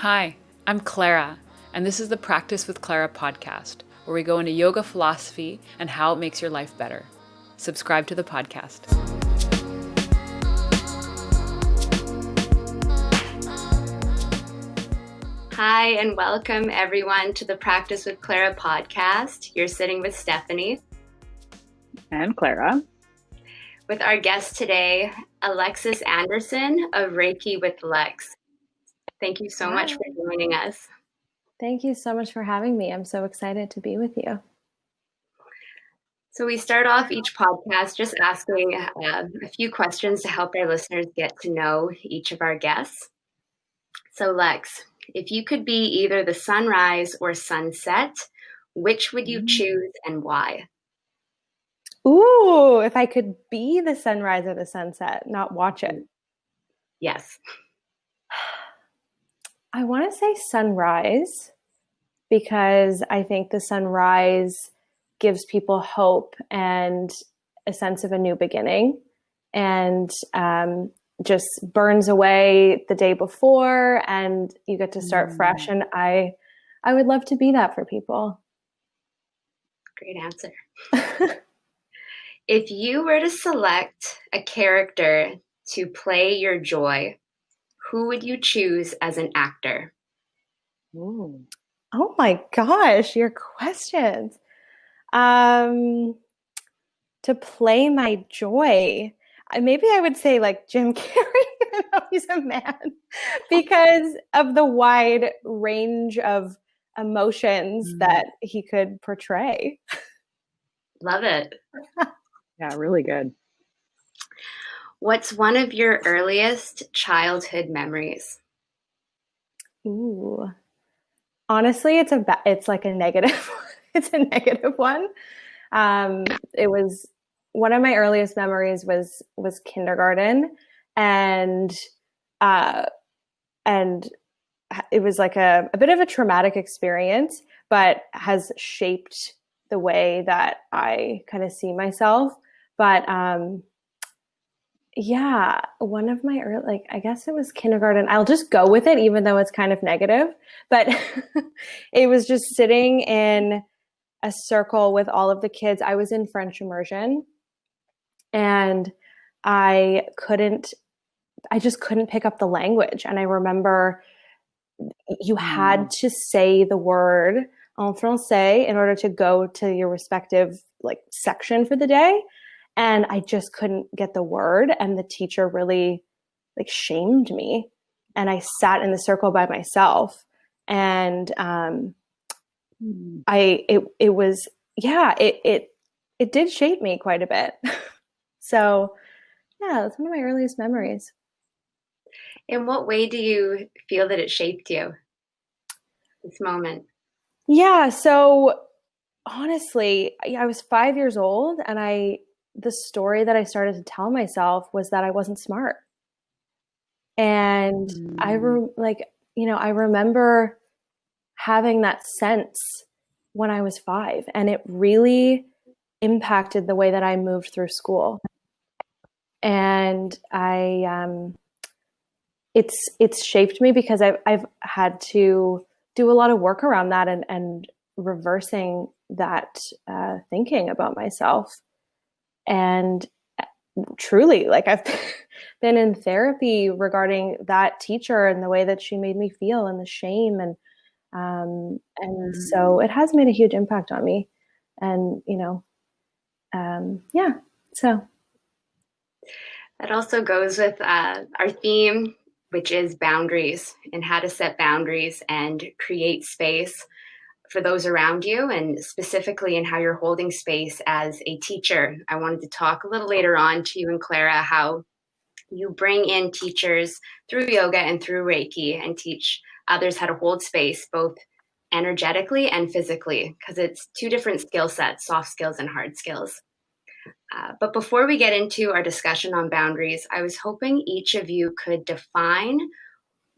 Hi, I'm Clara, and this is the Practice with Clara podcast, where we go into yoga philosophy and how it makes your life better. Subscribe to the podcast. Hi, and welcome everyone to the Practice with Clara podcast. You're sitting with Stephanie. And Clara. With our guest today, Alexis Anderson of Reiki with Lex. Thank you so much for joining us. Thank you so much for having me. I'm so excited to be with you. So we start off each podcast just asking a few questions to help our listeners get to know each of our guests. So Lex, if you could be either the sunrise or sunset, which would you choose and why? Ooh, if I could be the sunrise or the sunset, not watch it. Yes. I want to say sunrise because I think the sunrise gives people hope and a sense of a new beginning, and just burns away the day before and you get to start fresh. And I would love to be that for people. Great answer. If you were to select a character to play your joy, who would you choose as an actor? Ooh. Oh my gosh, your questions. To play my joy, maybe I would say like Jim Carrey, even though he's a man, because of the wide range of emotions that he could portray. Love it. Yeah, really good. What's one of your earliest childhood memories? Ooh. Honestly, it's like a negative. It's a negative one. It was one of my earliest memories was kindergarten, and it was like a bit of a traumatic experience, but has shaped the way that I kind of see myself. But yeah, one of my early, like, I guess it was kindergarten. I'll just go with it, even though it's kind of negative. But it was just sitting in a circle with all of the kids. I was in French immersion, and I just couldn't pick up the language. And I remember you had to say the word en français in order to go to your respective like section for the day. And I just couldn't get the word. And the teacher really like shamed me. And I sat in the circle by myself. And it did shape me quite a bit. So yeah, that's one of my earliest memories. In what way do you feel that it shaped you, this moment? Yeah, so honestly, I was 5 years old, and the story that I started to tell myself was that I wasn't smart. And I remember having that sense when I was 5, and it really impacted the way that I moved through school. And it's shaped me because I've had to do a lot of work around that and reversing that thinking about myself. And truly, like, I've been in therapy regarding that teacher and the way that she made me feel and the shame. And so it has made a huge impact on me. And, so. That also goes with our theme, which is boundaries, and how to set boundaries and create space for those around you, and specifically in how you're holding space as a teacher. I wanted to talk a little later on to you and Clara how you bring in teachers through yoga and through Reiki and teach others how to hold space, both energetically and physically, because it's two different skill sets, soft skills and hard skills. But before we get into our discussion on boundaries, I was hoping each of you could define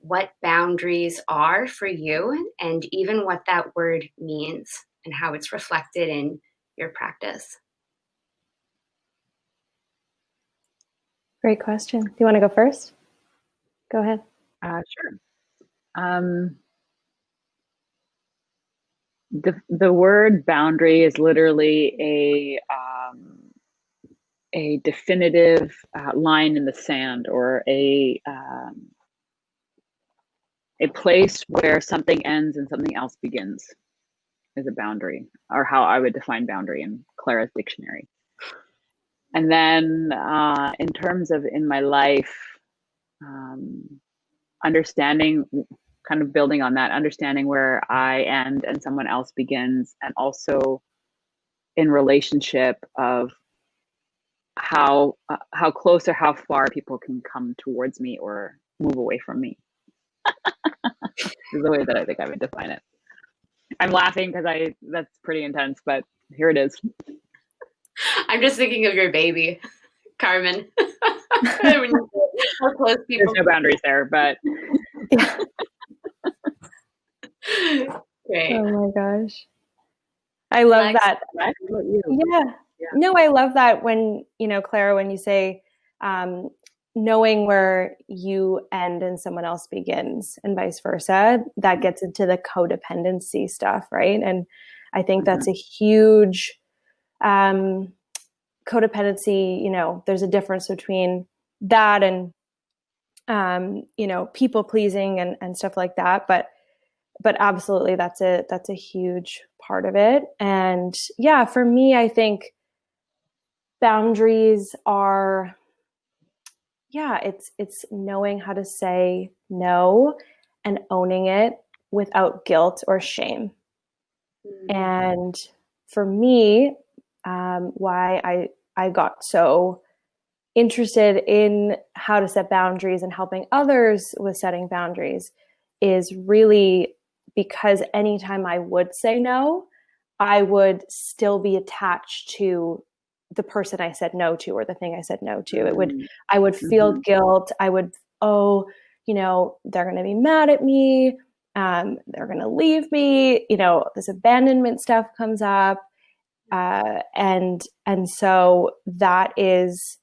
what boundaries are for you, and even what that word means and how it's reflected in your practice. Great question. Do you want to go first? Go ahead. Sure. The word boundary is literally a definitive line in the sand, or a place where something ends and something else begins, is a boundary, or how I would define boundary in Clara's dictionary. And then in terms of in my life, understanding, kind of building on that, understanding where I end and someone else begins, and also in relationship of how close or how far people can come towards me or move away from me. Is the way that I think I would define it. I'm laughing because that's pretty intense, but here it is. I'm just thinking of your baby, Carmen. How close people. There's no boundaries there, but Great. Oh my gosh. I love that. Yeah. No, I love that when, Clara, when you say knowing where you end and someone else begins and vice versa, that gets into the codependency stuff, right? And I think that's a huge codependency. There's a difference between that and, people pleasing and stuff like that. But absolutely, that's a huge part of it. And yeah, for me, I think boundaries are, it's knowing how to say no and owning it without guilt or shame. And for me, why I got so interested in how to set boundaries and helping others with setting boundaries is really because anytime I would say no, I would still be attached to the person I said no to or the thing I said no to. I would feel guilt. I would, they're going to be mad at me. They're going to leave me. This abandonment stuff comes up. And so that is,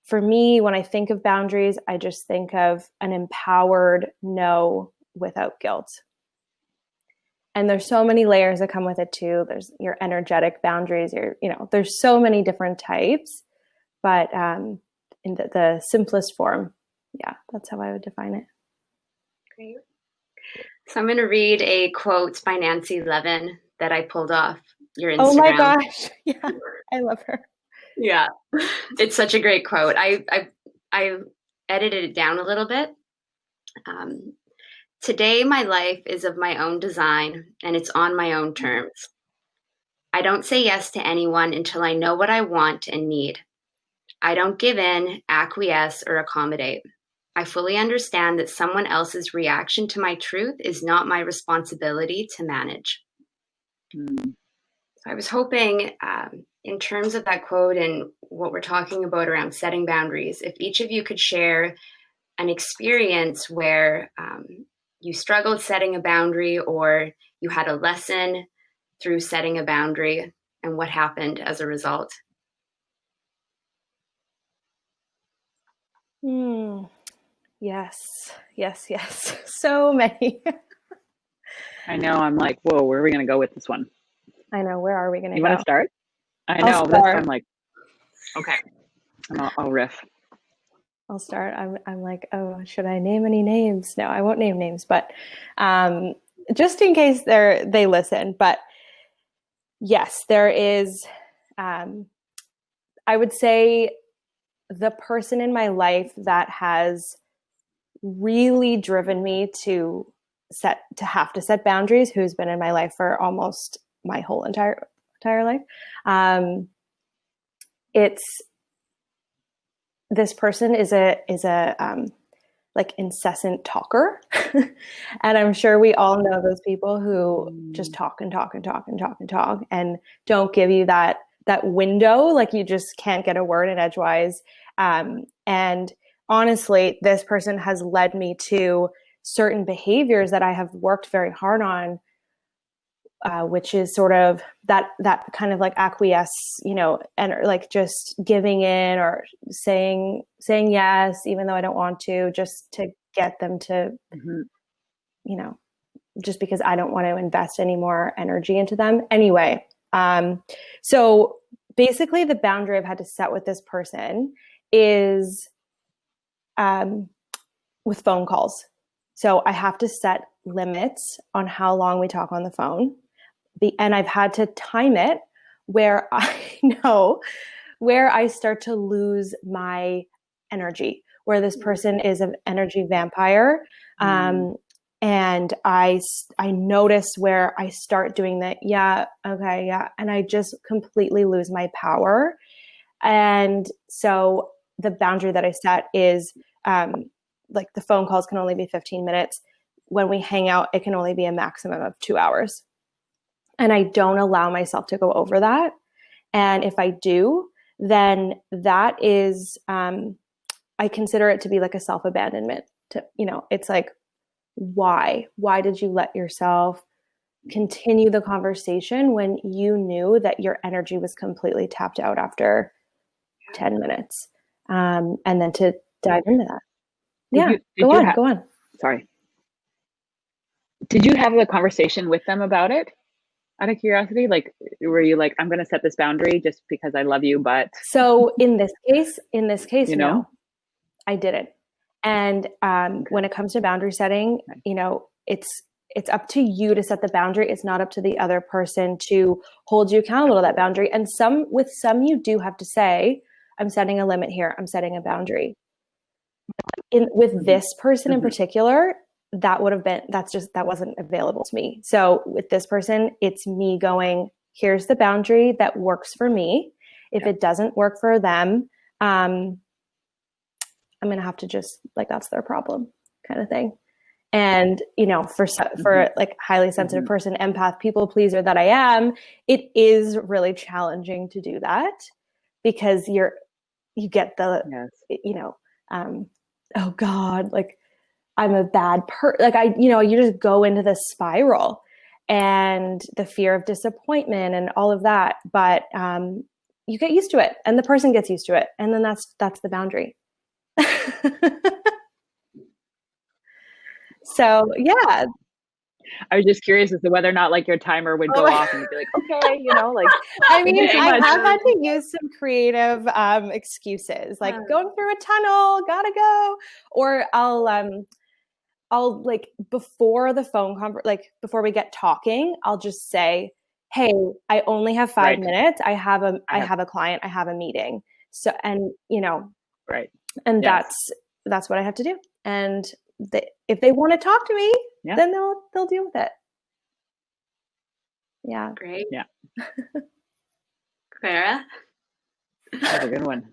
for me, when I think of boundaries, I just think of an empowered no without guilt. And there's so many layers that come with it too. There's your energetic boundaries, there's so many different types, but in the simplest form, that's how I would define it. Great. So I'm going to read a quote by Nancy Levin that I pulled off your Instagram. Oh my gosh. Yeah, I love her. Yeah, it's such a great quote. I edited it down a little bit. Today, my life is of my own design, and it's on my own terms. I don't say yes to anyone until I know what I want and need. I don't give in, acquiesce, or accommodate. I fully understand that someone else's reaction to my truth is not my responsibility to manage. So I was hoping, in terms of that quote and what we're talking about around setting boundaries, if each of you could share an experience where you struggled setting a boundary, or you had a lesson through setting a boundary, and what happened as a result. Yes. So many. I know. I'm like, whoa, where are we going to go with this one? I know. Where are we going to go? You want to start? I know. I'm like, okay. I'll riff. I'll start. I'm like, oh, should I name any names? No, I won't name names, but just in case they listen. But yes, there is, I would say, the person in my life that has really driven me to have to set boundaries, who's been in my life for almost my whole entire life. This person is a like incessant talker. And I'm sure we all know those people who just talk and talk and talk and talk and talk and don't give you that window. Like, you just can't get a word in edgewise. And honestly, this person has led me to certain behaviors that I have worked very hard on, which is sort of that kind of like acquiesce, and like just giving in or saying yes, even though I don't want to, just to get them to you know, just because I don't want to invest any more energy into them. Anyway, so basically the boundary I've had to set with this person is with phone calls. So I have to set limits on how long we talk on the phone. And I've had to time it where I know where I start to lose my energy, where this person is an energy vampire. And I notice where I start doing that. Yeah. Okay. Yeah. And I just completely lose my power. And so the boundary that I set is, like the phone calls can only be 15 minutes. When we hang out, it can only be a maximum of 2 hours. And I don't allow myself to go over that. And if I do, then that is, I consider it to be like a self-abandonment. It's like, why did you let yourself continue the conversation when you knew that your energy was completely tapped out after 10 minutes? And then to dive into that. Go on. Sorry. Did you have a conversation with them about it? Out of curiosity, like, were you like, I'm going to set this boundary just because I love you, but. So in this case, no, I didn't. And when it comes to boundary setting, it's up to you to set the boundary. It's not up to the other person to hold you accountable to that boundary. And with some you do have to say, I'm setting a limit here. I'm setting a boundary. With this person in particular, that wasn't available to me. So with this person, it's me going, here's the boundary that works for me. If it doesn't work for them, I'm going to have to just, like, that's their problem kind of thing. And, for like highly sensitive person, empath, people pleaser that I am, it is really challenging to do that because you get the, oh God, like I'm a bad person. Like you just go into this spiral and the fear of disappointment and all of that. But you get used to it and the person gets used to it. And then that's the boundary. So yeah, I was just curious as to whether or not like your timer would go off and you'd be like, okay, like. I mean, I have had to use some creative excuses, like going through a tunnel, gotta go, or I'll like before the phone before we get talking, I'll just say, hey, I only have 5 minutes. I have a client. I have a meeting. So, and right. And that's what I have to do. And if they want to talk to me, then they'll deal with it. Yeah. Great. Yeah. Clara? That's a good one.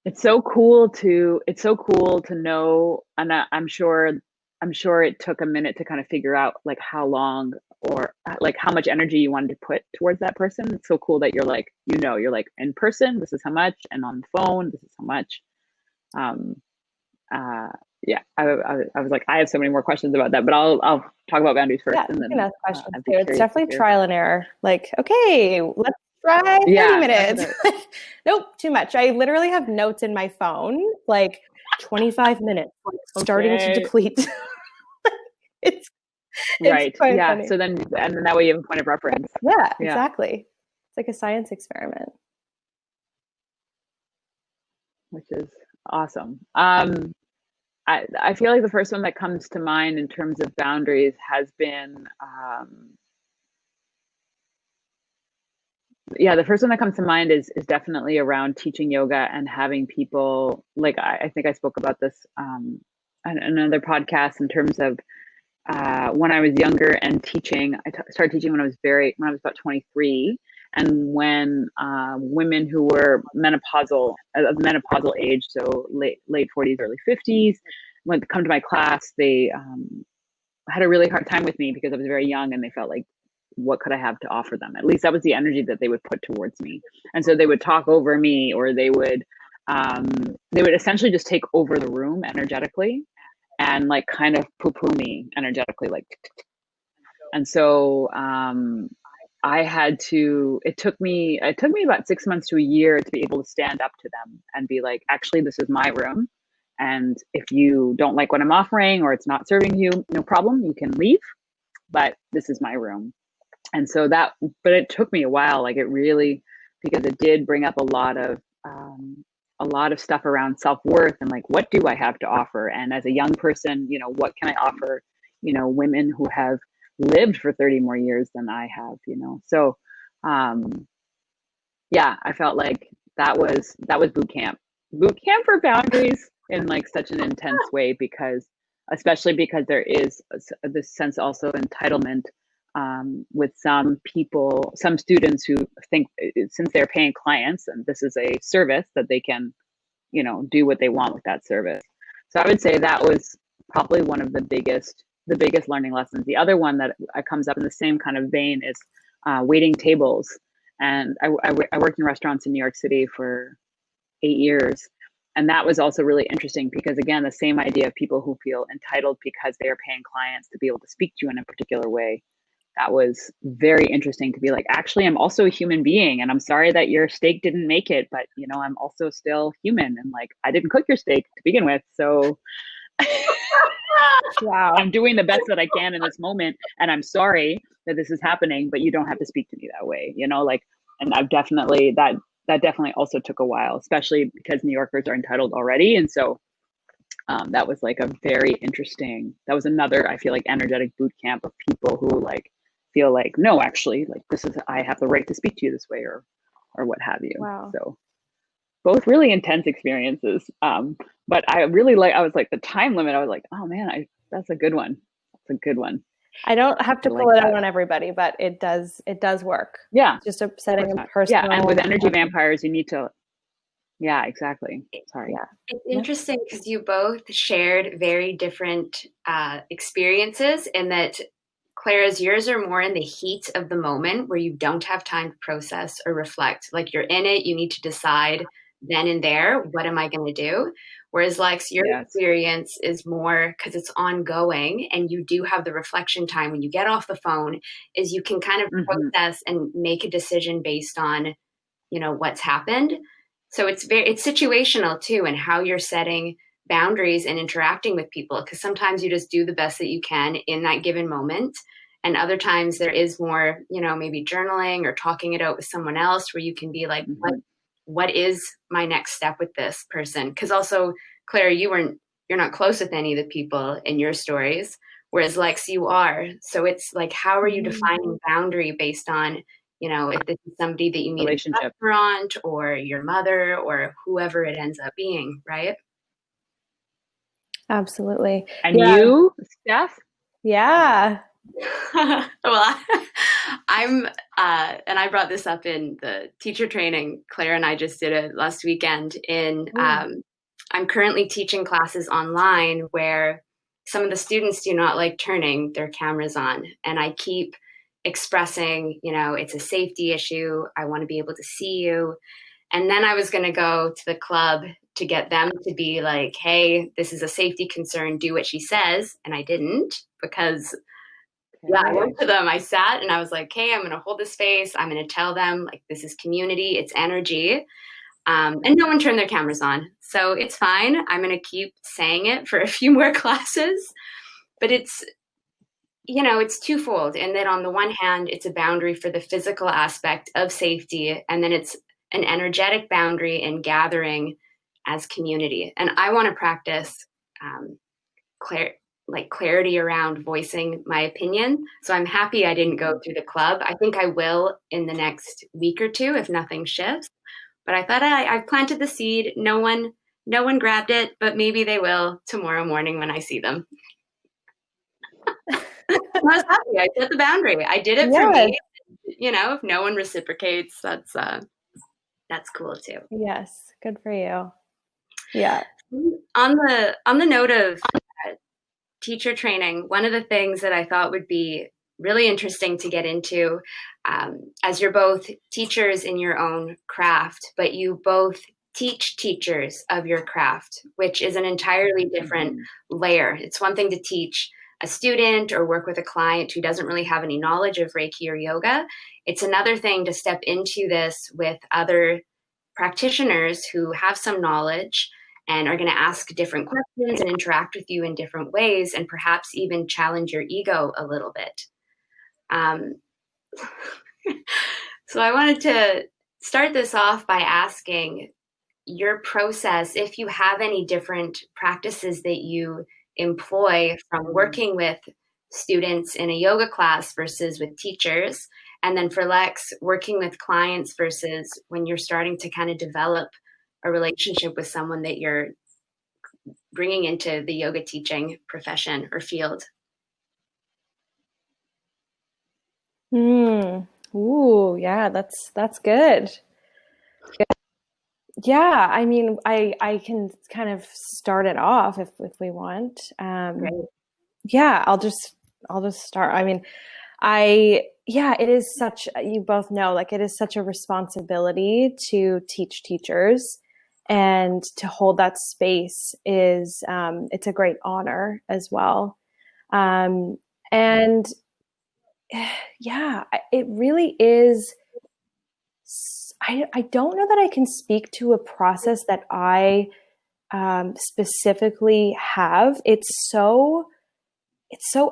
It's so cool to know, and I'm sure it took a minute to kind of figure out like how long or like how much energy you wanted to put towards that person. It's so cool that you're like, you're like, in person, this is how much, and on the phone, this is how much. I was like, I have so many more questions about that, but I'll talk about boundaries first. Yeah, and then ask questions too. It's definitely trial and error. Like, okay, let's try 30 minutes. Nope, too much. I literally have notes in my phone, like 25 minutes, starting to deplete. it's right. Quite yeah. funny. So then that way you have a point of reference. Yeah, exactly. It's like a science experiment. Which is awesome. I feel like the first one that comes to mind in terms of boundaries has been, the first one that comes to mind is definitely around teaching yoga and having people, like, I think I spoke about this on another podcast in terms of when I was younger and teaching. I started teaching when I was about 23. And when women who were of menopausal age, so late 40s, early 50s, when come to my class, they had a really hard time with me because I was very young, and they felt like, what could I have to offer them? At least that was the energy that they would put towards me. And so they would talk over me, or they would essentially just take over the room energetically and like kind of poo-poo me energetically, like. And so it took me about 6 months to a year to be able to stand up to them and be like, actually, this is my room, And if you don't like what I'm offering or it's not serving you, no problem, you can leave, but this is my room. And so but it took me a while, like it really, because it did bring up a lot of stuff around self-worth and like, what do I have to offer? And as a young person, what can I offer, women who have lived for 30 more years than I have, So, yeah, I felt like that was boot camp for boundaries in like such an intense way, especially because there is this sense also of entitlement with some students who think since they're paying clients and this is a service that they can, do what they want with that service. So I would say that was probably one of the biggest learning lessons. The other one that comes up in the same kind of vein is waiting tables. And I worked in restaurants in New York City for 8 years. And that was also really interesting because, again, the same idea of people who feel entitled because they are paying clients to be able to speak to you in a particular way. That was very interesting to be like, actually, I'm also a human being and I'm sorry that your steak didn't make it, but, I'm also still human. And like, I didn't cook your steak to begin with. So wow, I'm doing the best that I can in this moment. And I'm sorry that this is happening, but you don't have to speak to me that way, and I've definitely, that definitely also took a while, especially because New Yorkers are entitled already. And so that was like that was another, I feel like, energetic boot camp of people who like feel like, no, actually, like I have the right to speak to you this way or what have you. Wow. So both really intense experiences. But I was like the time limit. I was like, oh man, that's a good one. That's a good one. I don't have to pull it out on everybody, but it does work. Yeah. Just setting a personal. Yeah. And with energy vampires, you need to, yeah, exactly. Sorry. Yeah. It's interesting because you both shared very different experiences, and that Clara's, yours are more in the heat of the moment where you don't have time to process or reflect. Like you're in it, you need to decide then and there, what am I going to do? Whereas Lex, your experience is more because it's ongoing and you do have the reflection time when you get off the phone, is you can kind of process and make a decision based on, what's happened. So it's situational too, and how you're setting boundaries and interacting with people. Because sometimes you just do the best that you can in that given moment. And other times there is more, maybe journaling or talking it out with someone else where you can be like, what is my next step with this person? Because also, Clara, you're not close with any of the people in your stories, whereas Lex, you are. So it's like, how are you defining boundary based on, if this is somebody that you meet at a restaurant or your mother or whoever it ends up being, right? Absolutely. And you, Steph? Yeah. Well, I'm, and I brought this up in the teacher training. Clara and I just did it last weekend I'm currently teaching classes online where some of the students do not like turning their cameras on. And I keep expressing, it's a safety issue. I want to be able to see you. And then I was going to go to the club to get them to be like, hey, this is a safety concern. Do what she says. And I didn't because I went to them. I sat and I was like, hey, I'm going to hold this space. I'm going to tell them like, this is community. It's energy. And no one turned their cameras on. So it's fine. I'm going to keep saying it for a few more classes. But it's, it's twofold. And then on the one hand, it's a boundary for the physical aspect of safety. And then it's an energetic boundary in gathering as community. And I want to practice clarity around voicing my opinion. So I'm happy I didn't go through the club. I think I will in the next week or two if nothing shifts. But I thought I've planted the seed. No one grabbed it, but maybe they will tomorrow morning when I see them. I was happy. I set the boundary. I did it for me. If no one reciprocates, that's cool too. Yes, good for you. Yeah. On the note of teacher training, one of the things that I thought would be really interesting to get into, as you're both teachers in your own craft, but you both teach teachers of your craft, which is an entirely different layer. It's one thing to teach a student or work with a client who doesn't really have any knowledge of Reiki or yoga. It's another thing to step into this with other practitioners who have some knowledge and are going to ask different questions and interact with you in different ways, and perhaps even challenge your ego a little bit. So I wanted to start this off by asking your process, if you have any different practices that you employ from working with students in a yoga class versus with teachers, and then for Lex, working with clients versus when you're starting to kind of develop a relationship with someone that you're bringing into the yoga teaching profession or field. Ooh, yeah, that's good. Yeah, I mean, I can kind of start it off if we want. Great. Yeah, I'll just start. I mean, it is such, you both know, like it is such a responsibility to teach teachers, and to hold that space is, it's a great honor as well. And yeah, it really is. I don't know that I can speak to a process that I specifically have. It's so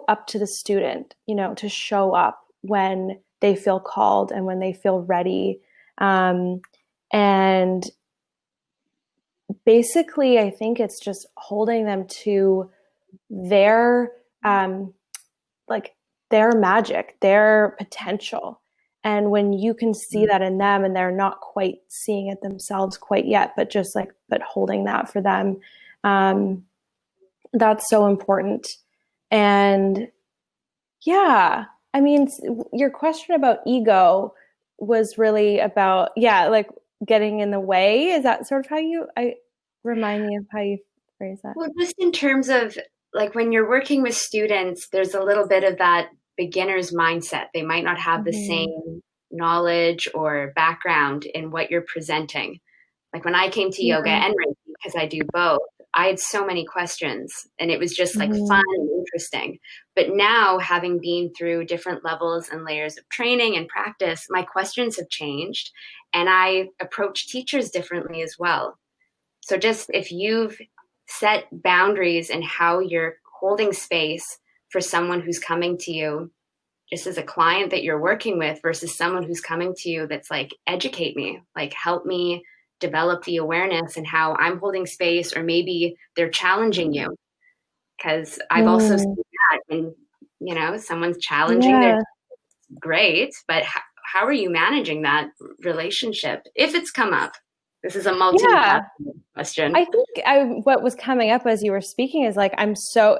up to the student, to show up when they feel called and when they feel ready. And basically, I think it's just holding them to their their magic, their potential. And when you can see that in them and they're not quite seeing it themselves quite yet, but holding that for them, that's so important. And yeah, I mean, your question about ego was really about, like getting in the way. Is that sort of remind me of how you phrase that? Well, just in terms of like when you're working with students, there's a little bit of that beginner's mindset. They might not have the same knowledge or background in what you're presenting. Like when I came to yoga and Reiki, because I do both, I had so many questions and it was just like fun and interesting. But now, having been through different levels and layers of training and practice, my questions have changed and I approach teachers differently as well. So just if you've set boundaries in how you're holding space for someone who's coming to you just as a client that you're working with versus someone who's coming to you that's like, educate me, like help me develop the awareness and how I'm holding space, or maybe they're challenging you. Because I've also seen that when, someone's challenging, they're great, but how are you managing that relationship if it's come up? This is a multi-faceted question. I think what was coming up as you were speaking is like, I'm so,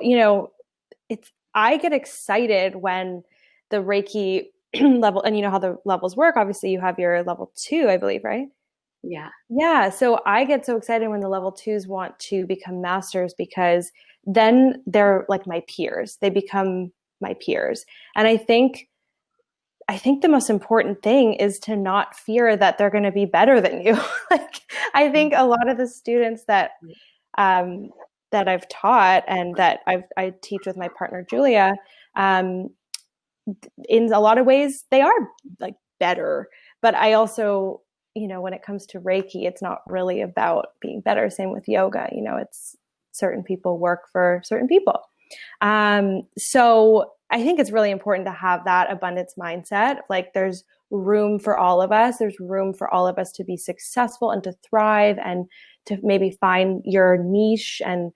I get excited when the Reiki level, and you know how the levels work. Obviously you have your level 2, I believe, right? Yeah. Yeah. So I get so excited when the level 2s want to become masters, because then they're like my peers. They become my peers. And I think the most important thing is to not fear that they're going to be better than you. Like, I think a lot of the students that I've taught and that I teach with my partner, Julia, in a lot of ways, they are like better. But I also, when it comes to Reiki, it's not really about being better. Same with yoga, it's certain people work for certain people. So I think it's really important to have that abundance mindset. Like there's room for all of us. There's room for all of us to be successful and to thrive and to maybe find your niche. And,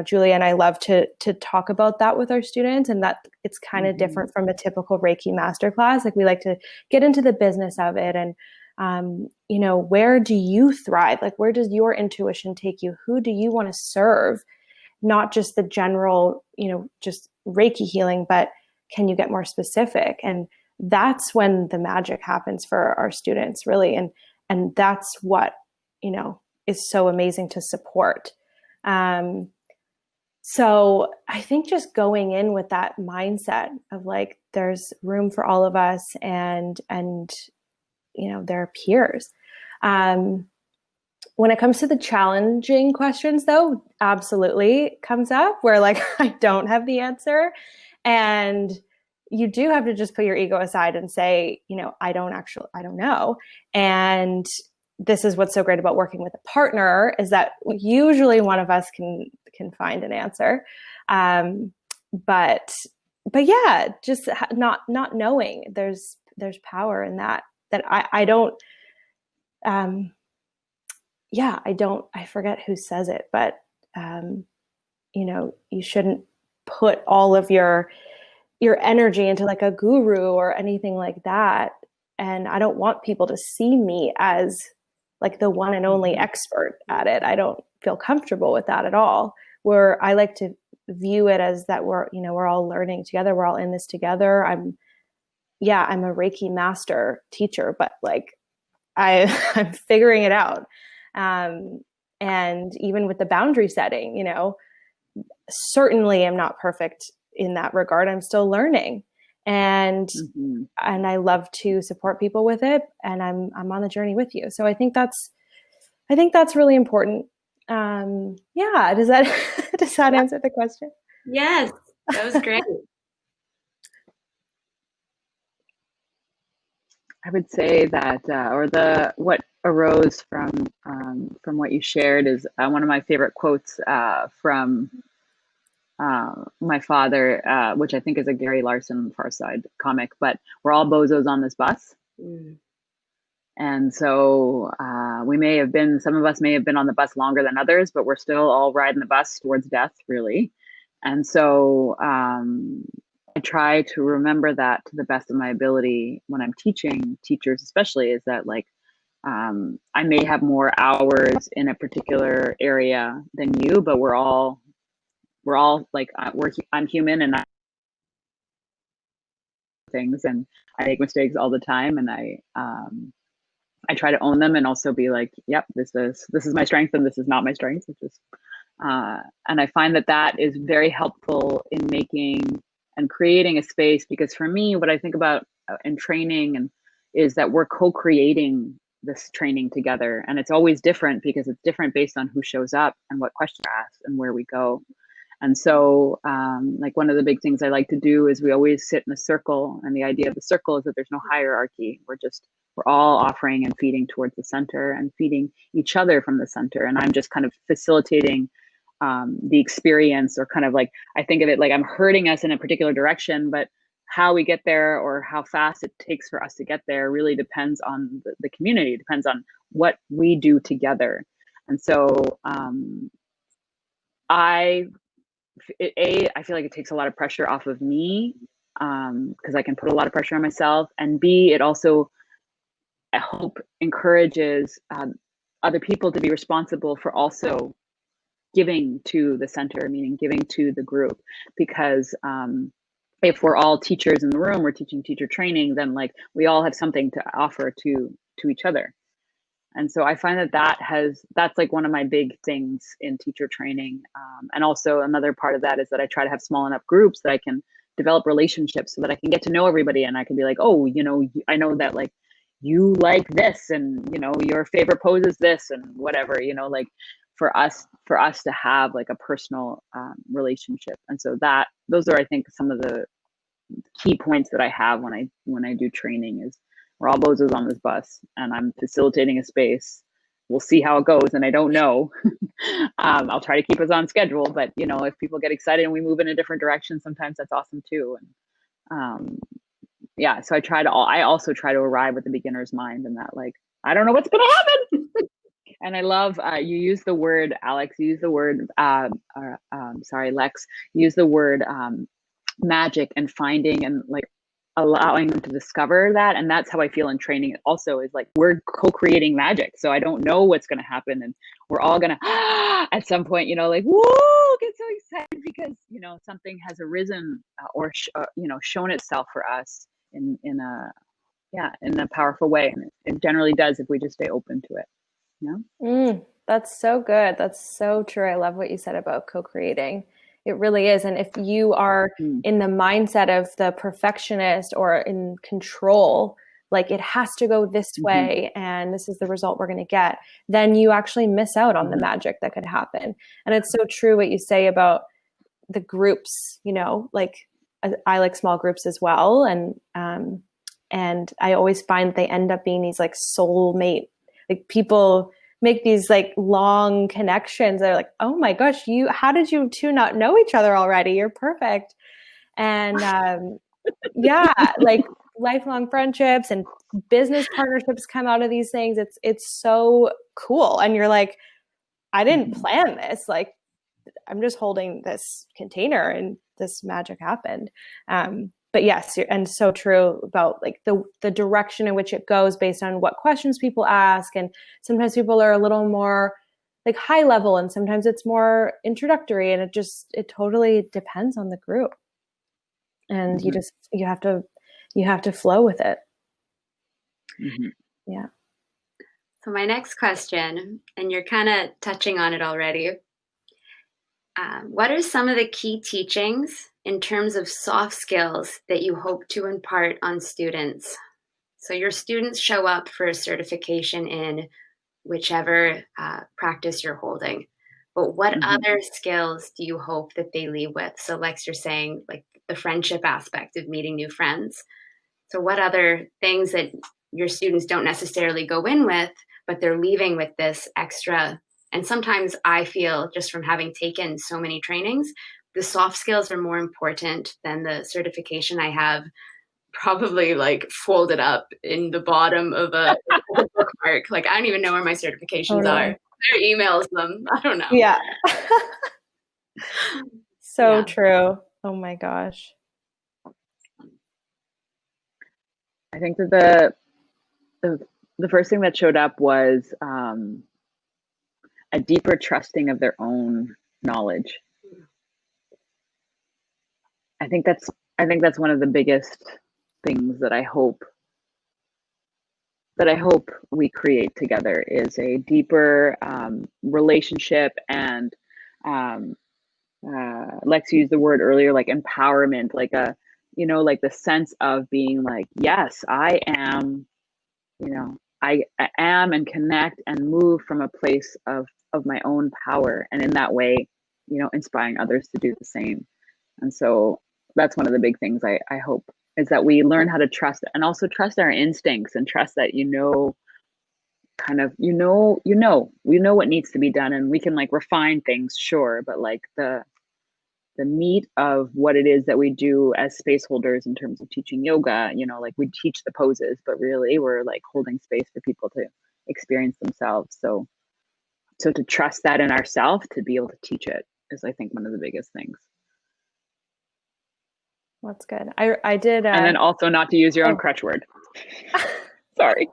Julia and I love to talk about that with our students, and that it's kind of different from a typical Reiki masterclass. Like we like to get into the business of it and, where do you thrive? Like, where does your intuition take you? Who do you want to serve? Not just the general, just Reiki healing, but can you get more specific? And that's when the magic happens for our students, really. And that's what, is so amazing to support. So I think just going in with that mindset of like, there's room for all of us and, they're peers. When it comes to the challenging questions, though, absolutely comes up where like, I don't have the answer. And you do have to just put your ego aside and say, I don't know. And this is what's so great about working with a partner, is that usually one of us can find an answer. But yeah, just not knowing there's power in that I don't, I forget who says it, but, you shouldn't put all of your energy into like a guru or anything like that. And I don't want people to see me as like the one and only expert at it. I don't feel comfortable with that at all. Where I like to view it as that we're all learning together. We're all in this together. I'm a Reiki Master teacher, but like I'm figuring it out. And even with the boundary setting, certainly I'm not perfect in that regard. I'm still learning. And I love to support people with it, and I'm on the journey with you. So I think that's really important. Does that answer the question? Yes, that was great. I would say that, what arose from what you shared is one of my favorite quotes from my father, which I think is a Gary Larson Far Side comic, but we're all bozos on this bus. And so some of us may have been on the bus longer than others, but we're still all riding the bus towards death, really. And so I try to remember that to the best of my ability when I'm teaching teachers, especially, is that like, I may have more hours in a particular area than you, but we're all like, I'm human, and things, and I make mistakes all the time, and I try to own them and also be like, yep, this is my strength and this is not my strength. It's just, and I find that is very helpful in making and creating a space, because for me, what I think about in training is that we're co-creating this training together, and it's always different because it's different based on who shows up and what questions are asked and where we go. And so, like, one of the big things I like to do is we always sit in a circle, and the idea of the circle is that there's no hierarchy. We're all offering and feeding towards the center and feeding each other from the center. And I'm just kind of facilitating the experience, or kind of like, I think of it like I'm herding us in a particular direction, but how we get there or how fast it takes for us to get there really depends on the community. It depends on what we do together. And so I feel like it takes a lot of pressure off of me, because I can put a lot of pressure on myself. And B, it also, I hope, encourages other people to be responsible for also giving to the center, meaning giving to the group. Because if we're all teachers in the room, we're teaching teacher training, then like we all have something to offer to each other. And so I find that's like one of my big things in teacher training. And also another part of that is that I try to have small enough groups that I can develop relationships so that I can get to know everybody, and I can be like, oh, I know that like you like this, and your favorite pose is this, and whatever, like for us to have like a personal relationship. And so those are, I think, some of the key points that I have when I do training is we're all bozos on this bus, and I'm facilitating a space. We'll see how it goes, and I don't know. I'll try to keep us on schedule, but if people get excited and we move in a different direction, sometimes that's awesome too. And so I also try to arrive with the beginner's mind, and that like, I don't know what's going to happen. And I love, you use the word, Alex, you use the word, Lex, you use the word magic and finding and like allowing them to discover that. And that's how I feel in training also, is like we're co-creating magic. So I don't know what's going to happen, and we're all going to at some point, like, whoa, get so excited because something has arisen or shown itself for us in a powerful way. And it generally does if we just stay open to it. That's so good. That's so true. I love what you said about co-creating. It really is. And if you are in the mindset of the perfectionist or in control, like it has to go this way and this is the result we're going to get, then you actually miss out on the magic that could happen. And it's so true what you say about the groups, like I like small groups as well. And I always find they end up being these like soulmate like people make these like long connections. They're like, oh my gosh, how did you two not know each other already? You're perfect. And yeah, like lifelong friendships and business partnerships come out of these things. It's so cool. And you're like, I didn't plan this. Like, I'm just holding this container and this magic happened. But yes, and so true about like the direction in which it goes based on what questions people ask. And sometimes people are a little more like high level, and sometimes it's more introductory, and it totally depends on the group. And you have to flow with it. Mm-hmm. Yeah. So my next question, and you're kind of touching on it already. What are some of the key teachings in terms of soft skills that you hope to impart on students? So your students show up for a certification in whichever practice you're holding, but what other skills do you hope that they leave with? So Lex, you're saying like the friendship aspect of meeting new friends. So what other things that your students don't necessarily go in with, but they're leaving with this extra? And sometimes I feel, just from having taken so many trainings, the soft skills are more important than the certification I have probably like folded up in the bottom of a bookmark. Like, I don't even know where my certifications are. Their emails them. I don't know. Yeah. So true. Oh my gosh. I think that the first thing that showed up was a deeper trusting of their own knowledge. I think that's one of the biggest things that I hope we create together, is a deeper relationship, and Lex used the word earlier, like empowerment, like like the sense of being like, yes, I am, I am, and connect and move from a place of my own power, and in that way, inspiring others to do the same. And so that's one of the big things I hope, is that we learn how to trust, and also trust our instincts, and trust that we know what needs to be done, and we can like refine things, sure, but like the meat of what it is that we do as space holders in terms of teaching yoga, like we teach the poses, but really we're like holding space for people to experience themselves. So to trust that in ourselves, to be able to teach it, is I think one of the biggest things. That's good. I did. And then also not to use your own crutch word. Sorry.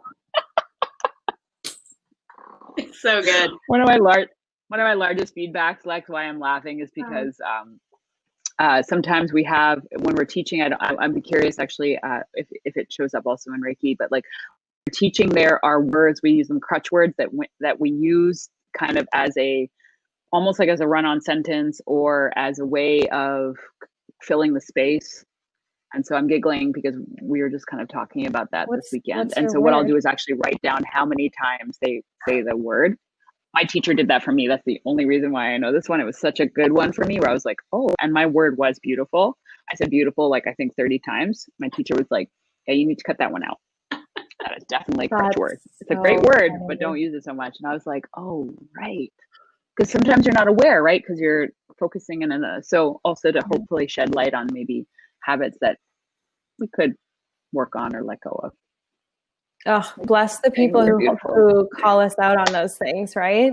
It's so good. One of my largest feedbacks, Lex, why I'm laughing, is because sometimes we have, when we're teaching, I'm curious actually if it shows up also in Reiki, but like teaching, there are words, we use them, crutch words that we use kind of as almost like as a run-on sentence, or as a way of filling the space. And so I'm giggling because we were just kind of talking about that this weekend. And so what I'll do is actually write down how many times they say the word. My teacher did that for me. That's the only reason why I know this one. It was such a good one for me, where I was like, oh, and my word was beautiful. I said beautiful, like I think 30 times. My teacher was like, yeah, you need to cut that one out. That is definitely a crutch word. It's a great word, but don't use it so much. And I was like, oh, right. Because sometimes you're not aware, right? Because you're focusing in so also to hopefully shed light on maybe habits that we could work on or let go of. Oh, bless the people who call us out on those things, right?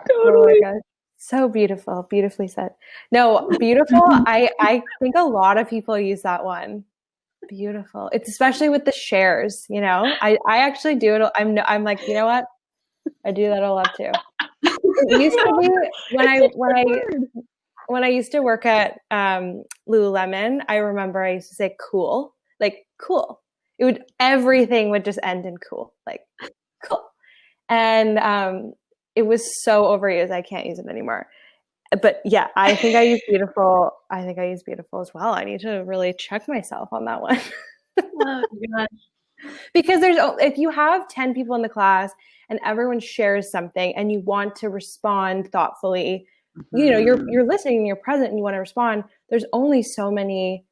Totally. Oh my gosh. So beautiful. Beautifully said. No, beautiful. I think a lot of people use that one. Beautiful. It's especially with the shares, I actually do it. I'm like, you know what? I do that a lot too. It used to be when I used to work at Lululemon, I remember I used to say cool, like cool. Everything would just end in cool, like cool. And it was so overused. I can't use it anymore. But yeah, I think I use beautiful. I think I use beautiful as well. I need to really check myself on that one. Oh, gosh. Because if you have 10 people in the class and everyone shares something and you want to respond thoughtfully, you're listening and you're present and you want to respond, there's only so many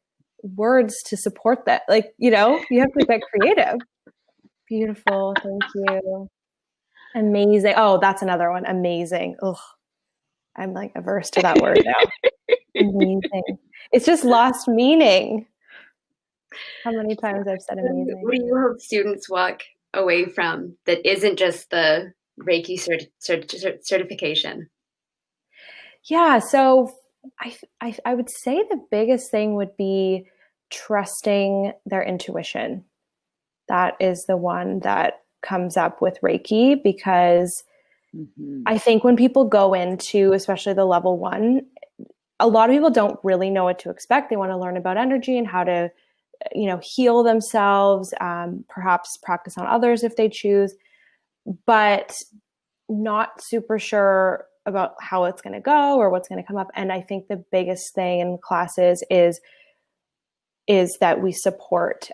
words to support that. Like, you have to get creative. Beautiful. Thank you. Amazing. Oh, that's another one. Amazing. Ugh. I'm like averse to that word now. Amazing. It's just lost meaning. How many times I've said amazing. What do you hope students walk away from that isn't just the Reiki certification? Yeah, so I would say the biggest thing would be trusting their intuition. That is the one that comes up with Reiki, because I think when people go into, especially the level 1, a lot of people don't really know what to expect. They want to learn about energy and how to, heal themselves, perhaps practice on others if they choose, but not super sure about how it's going to go or what's going to come up. And I think the biggest thing in classes is that we support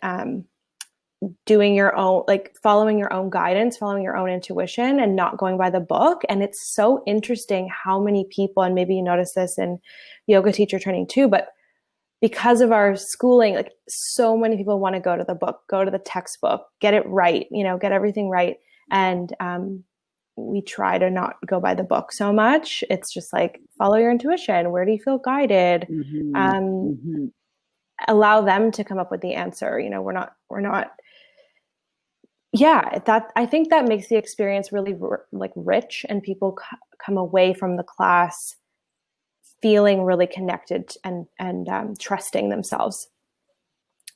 doing your own, like following your own guidance, following your own intuition, and not going by the book. And it's so interesting how many people, and maybe you notice this in yoga teacher training too, but because of our schooling, like so many people want to go to the book, go to the textbook, get it right, get everything right. And we try to not go by the book so much. It's just like, follow your intuition. Where do you feel guided? Allow them to come up with the answer. We're not. Yeah, I think that makes the experience really rich, and people come away from the class feeling really connected and trusting themselves.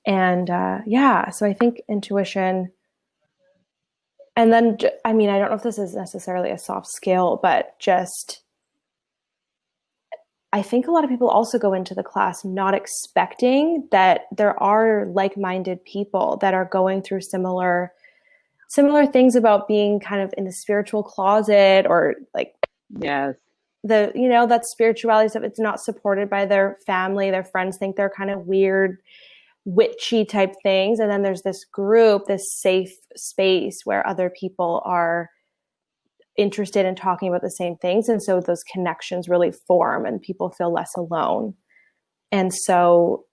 And so I think intuition. And then, I don't know if this is necessarily a soft skill, but just, I think a lot of people also go into the class not expecting that there are like-minded people that are going through similar things about being kind of in the spiritual closet, or like, yes, that spirituality stuff. It's not supported by their family. Their friends think they're kind of weird, witchy type things. And then there's this group, this safe space where other people are interested in talking about the same things. And so those connections really form and people feel less alone. And so,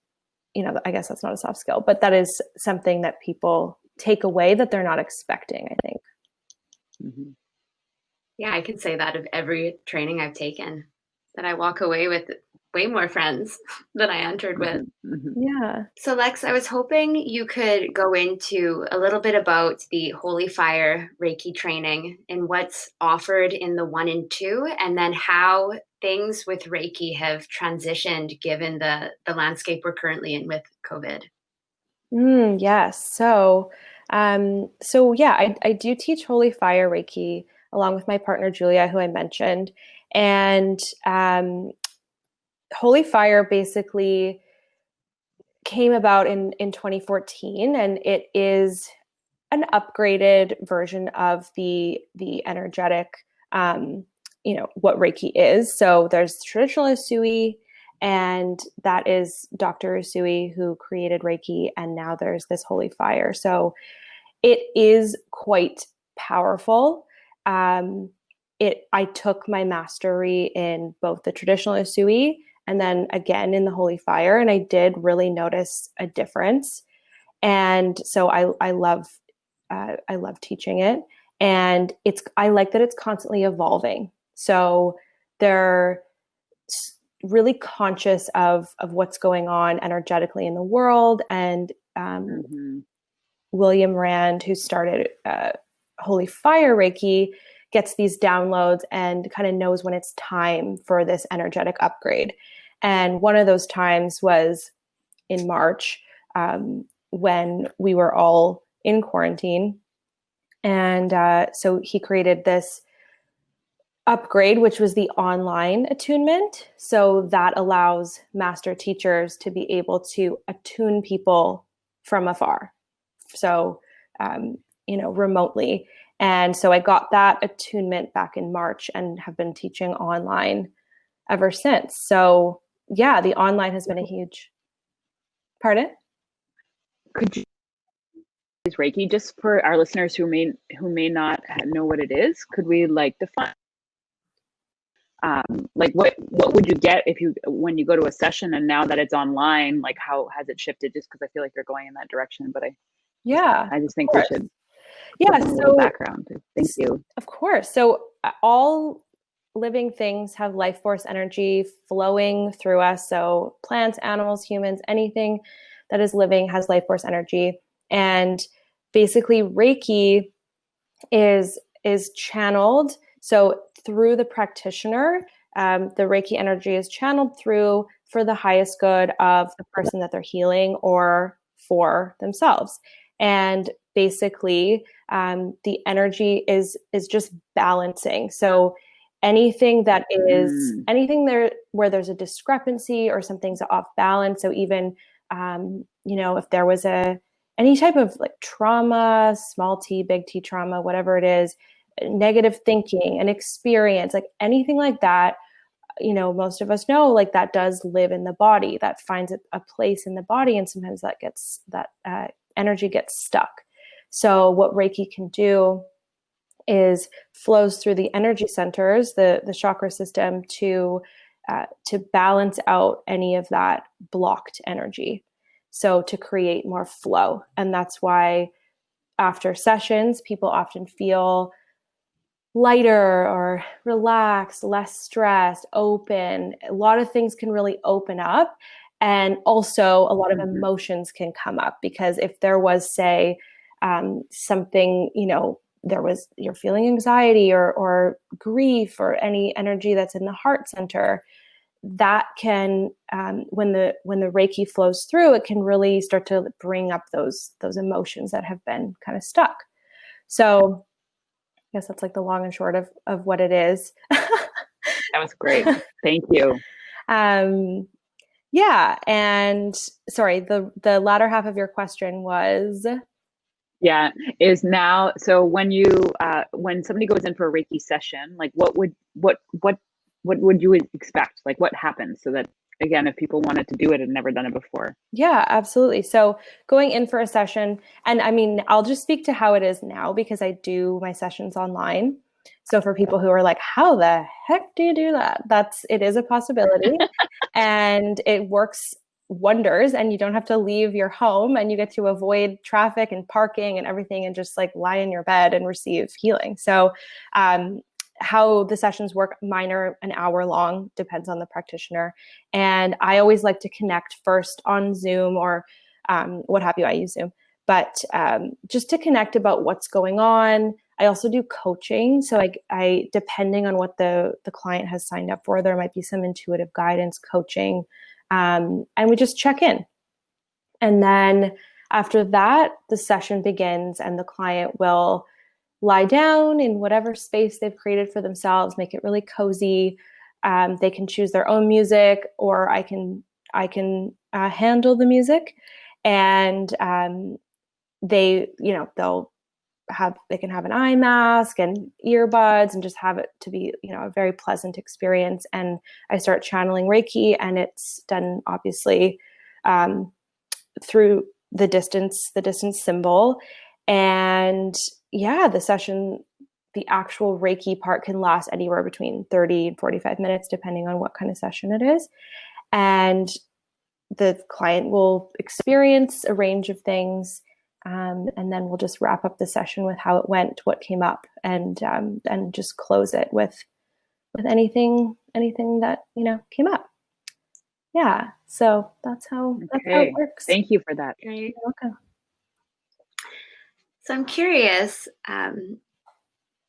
I guess that's not a soft skill, but that is something that people take away that they're not expecting, I think. Mm-hmm. Yeah, I can say that of every training I've taken, that I walk away with way more friends than I entered with. Mm-hmm. Yeah. So Lex, I was hoping you could go into a little bit about the Holy Fire Reiki training and what's offered in the 1 and 2, and then how things with Reiki have transitioned given the landscape we're currently in with COVID. Yes. So yeah, I do teach Holy Fire Reiki along with my partner, Julia, who I mentioned. And Holy Fire basically came about in 2014, and it is an upgraded version of the energetic, what Reiki is. So there's traditional Usui, and that is Dr. Usui who created Reiki, and now there's this Holy Fire. So it is quite powerful. I took my mastery in both the traditional Usui and then again in the Holy Fire, and I did really notice a difference. And so I love teaching it, and I like that it's constantly evolving. So they're really conscious of what's going on energetically in the world. And William Rand, who started Holy Fire Reiki, gets these downloads and kind of knows when it's time for this energetic upgrade. And one of those times was in March, when we were all in quarantine. And so he created this upgrade, which was the online attunement. So that allows master teachers to be able to attune people from afar. So, remotely. And so I got that attunement back in March and have been teaching online ever since. So yeah, the online has been a huge. Pardon? Could you use Reiki just for our listeners who may not know what it is? Could we define? What would you get when you go to a session, and now that it's online, how has it shifted? Just because I feel like they're going in that direction, but I just think we should. Yeah. So background. Thank you. Of course. So all living things have life force energy flowing through us. So plants, animals, humans, anything that is living has life force energy. And basically Reiki is channeled. So through the practitioner, the Reiki energy is channeled through for the highest good of the person that they're healing or for themselves. And basically, the energy is just balancing. So anything that is anything there where there's a discrepancy or something's off balance. So even if there was any type of like trauma, small t, big T trauma, whatever it is, negative thinking, an experience, like anything like that, most of us know like that does live in the body, that finds a place in the body. And sometimes that energy gets stuck. So what Reiki can do is flows through the energy centers, the chakra system to balance out any of that blocked energy. So to create more flow. And that's why after sessions, people often feel lighter or relaxed, less stressed, open. A lot of things can really open up. And also a lot of emotions can come up, because if there was, say, something, you're feeling anxiety or grief or any energy that's in the heart center, that can, when the Reiki flows through, it can really start to bring up those emotions that have been kind of stuck. So I guess that's like the long and short of what it is. That was great. Thank you. Yeah. And sorry, the latter half of your question was? Yeah, is now, so when you, when somebody goes in for a Reiki session, like what would you expect? Like what happens so that, again, if people wanted to do it and never done it before? Yeah, absolutely. So going in for a session, and I mean, I'll just speak to how it is now because I do my sessions online. So for people who are like, how the heck do you do that? It is a possibility and it works wonders, and you don't have to leave your home, and you get to avoid traffic and parking and everything and just like lie in your bed and receive healing. So how the sessions work, mine are an hour long, depends on the practitioner. And I always like to connect first on Zoom or what have you. I use Zoom, but just to connect about what's going on. I also do coaching. So I depending on what the client has signed up for, there might be some intuitive guidance coaching. And we just check in. And then after that, the session begins and the client will lie down in whatever space they've created for themselves, make it really cozy. They can choose their own music, or I can handle the music, and they can have an eye mask and earbuds and just have it to be, a very pleasant experience. And I start channeling Reiki, and it's done obviously through the distance symbol. And yeah, the actual Reiki part can last anywhere between 30 and 45 minutes, depending on what kind of session it is. And the client will experience a range of things. And then we'll just wrap up the session with how it went, what came up, and just close it with anything that, came up. Yeah. So that's how it works. Thank you for that. Great. You're welcome. So I'm curious,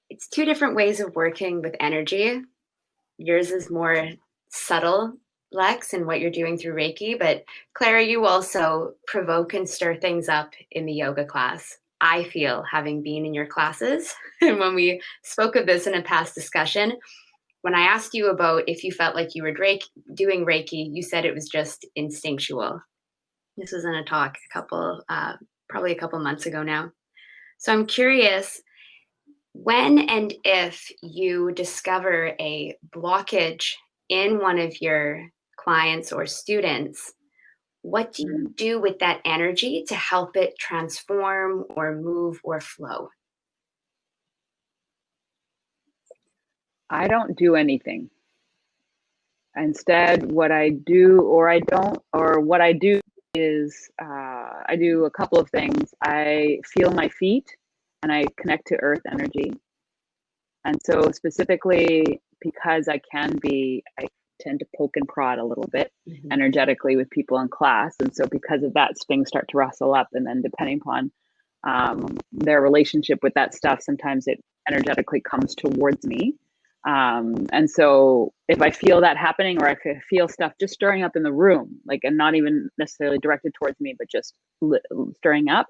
it's two different ways of working with energy. Yours is more subtle, Lex, in what you're doing through Reiki, but Clara, you also provoke and stir things up in the yoga class. I feel, having been in your classes, and when we spoke of this in a past discussion, when I asked you about if you felt like you were doing Reiki, you said it was just instinctual. This was in a talk probably a couple months ago now. So I'm curious, when and if you discover a blockage in one of your clients or students, what do you do with that energy to help it transform or move or flow? I don't do anything. Instead, what I do is I do a couple of things. I feel my feet and I connect to earth energy. And so specifically because I tend to poke and prod a little bit energetically with people in class. And so because of that, things start to rustle up. And then depending upon their relationship with that stuff, sometimes it energetically comes towards me. And so if I feel that happening, or if I feel stuff just stirring up in the room, like, and not even necessarily directed towards me, but just stirring up,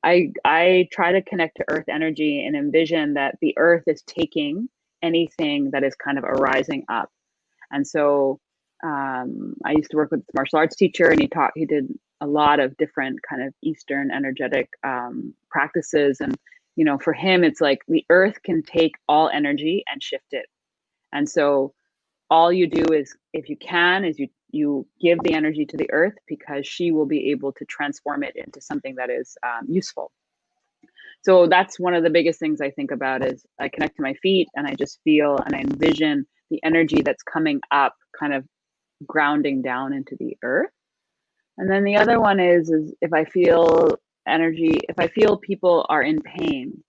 I try to connect to earth energy and envision that the earth is taking anything that is kind of arising up. And so I used to work with this martial arts teacher, and he did a lot of different kind of Eastern energetic practices. And, you know, for him, it's like the earth can take all energy and shift it. And so all you do is, if you can, is you give the energy to the earth, because she will be able to transform it into something that is useful. So that's one of the biggest things I think about, is I connect to my feet and I just feel and I envision the energy that's coming up, kind of grounding down into the earth. And then the other one is if I feel energy, if I feel people are in pain,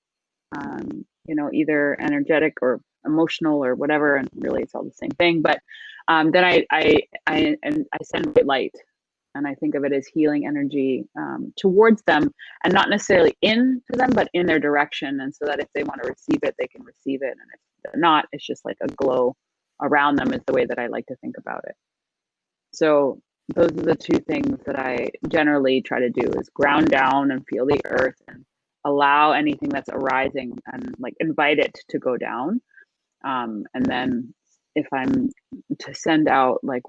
you know, either energetic or emotional or whatever, and really it's all the same thing. But then I send white light, and I think of it as healing energy towards them, and not necessarily into them, but in their direction. And so that if they want to receive it, they can receive it. And if they're not, it's just like a glow around them, is the way that I like to think about it. So those are the two things that I generally try to do, is ground down and feel the earth and allow anything that's arising and like invite it to go down. And then if I'm to send out like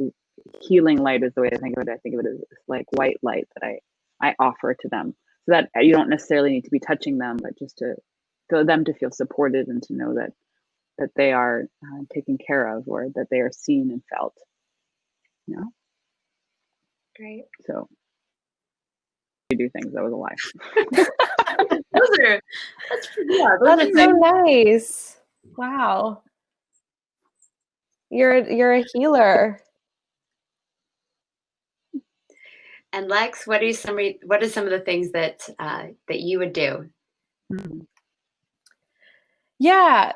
healing light, is the way I think of it. I think of it as like white light that I offer to them, so that you don't necessarily need to be touching them, but just for them to feel supported and to know that they are taken care of, or that they are seen and felt. You know? Great. So you do things. That was a lie. That's so nice. Wow. You're a healer. And Lex, what are some of the things that you would do? Yeah.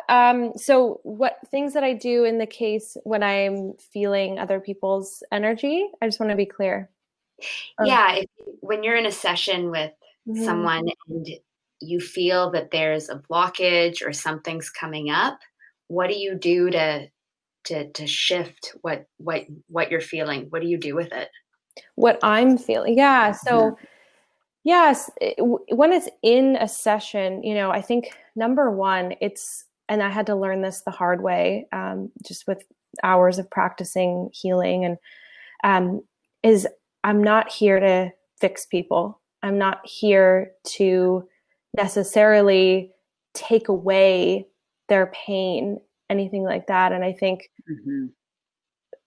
So what things that I do in the case when I'm feeling other people's energy? I just want to be clear. Yeah. When you're in a session with someone and you feel that there's a blockage or something's coming up, what do you do to shift what you're feeling? What do you do with it? What I'm feeling. Yeah. So yes, when it's in a session, you know, I think number one, and I had to learn this the hard way, just with hours of practicing healing, and is I'm not here to fix people. I'm not here to necessarily take away their pain, anything like that. And I think,